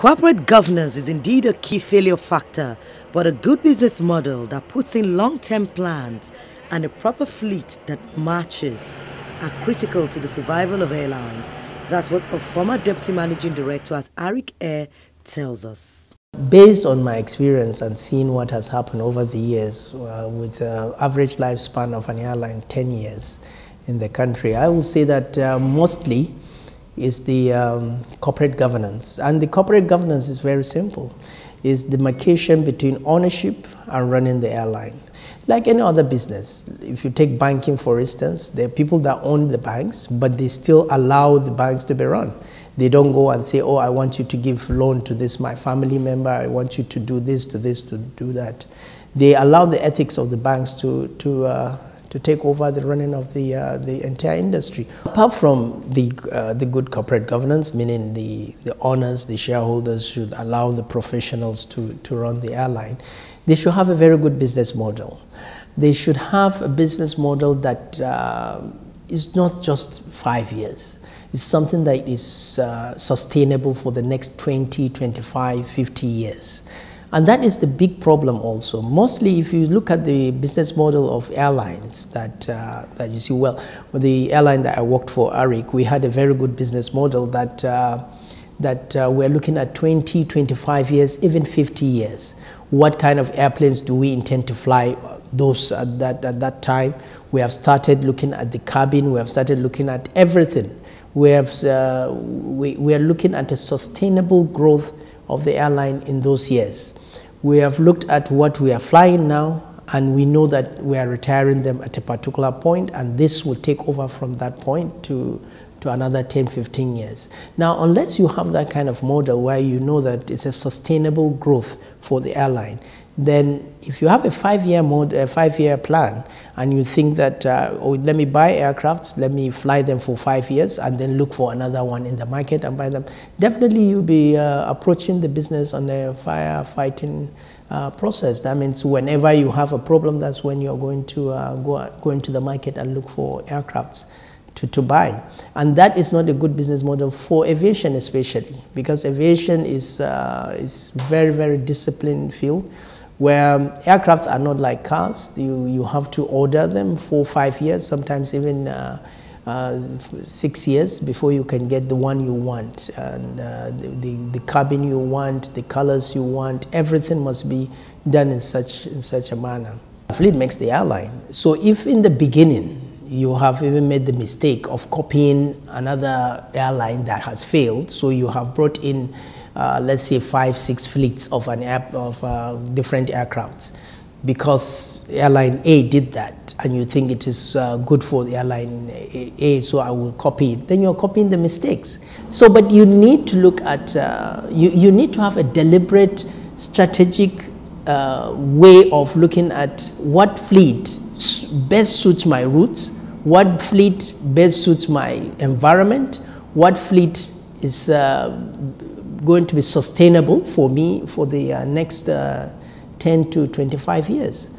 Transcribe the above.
Corporate governance is indeed a key failure factor, but a good business model that puts in long-term plans and a proper fleet that matches are critical to the survival of airlines. That's what a former deputy managing director at Arik Air tells us. Based on my experience and seeing what has happened over the years with the average lifespan of an airline 10 years in the country, I will say that mostly is the corporate governance. And the corporate governance is very simple. It's demarcation between ownership and running the airline. Like any other business, if you take banking for instance, there are people that own the banks, but they still allow the banks to be run. They don't go and say, oh, I want you to give loan to this, my family member, I want you to do this, to do that. They allow the ethics of the banks to take over the running of the entire industry. Apart from the good corporate governance, meaning the owners, the shareholders should allow the professionals to run the airline, they should have a very good business model. They should have a business model that is not just 5 years. It's something that is sustainable for the next 20, 25, 50 years. And that is the big problem also. Mostly if you look at the business model of airlines that you see, well, with the airline that I worked for, Arik, we had a very good business model that we're looking at 20, 25 years, even 50 years. What kind of airplanes do we intend to fly those at that time? We have started looking at the cabin, we have started looking at everything. We are looking at a sustainable growth of the airline in those years. We have looked at what we are flying now, and we know that we are retiring them at a particular point, and this will take over from that point to another 10, 15 years. Now, unless you have that kind of model where you know that it's a sustainable growth for the airline, then if you have a 5-year plan and you think that, oh, let me buy aircrafts, let me fly them for 5 years and then look for another one in the market and buy them, definitely you'll be approaching the business on a firefighting process. That means whenever you have a problem, that's when you're going to go into the market and look for aircrafts to buy. And that is not a good business model for aviation especially, because aviation is very, very disciplined field, where aircrafts are not like cars. You have to order them 4, 5 years, sometimes even 6 years before you can get the one you want. And the cabin you want, the colors you want, everything must be done in such a manner. Fleet makes the airline. So if in the beginning you have even made the mistake of copying another airline that has failed, so you have brought in let's say 5, 6 fleets of different aircrafts, because airline A did that, and you think it is good for the airline A, so I will copy it. Then you're copying the mistakes. So, but you need to look at, you need to have a deliberate, strategic way of looking at what fleet best suits my routes, what fleet best suits my environment, what fleet is going to be sustainable for me for the next 10 to 25 years.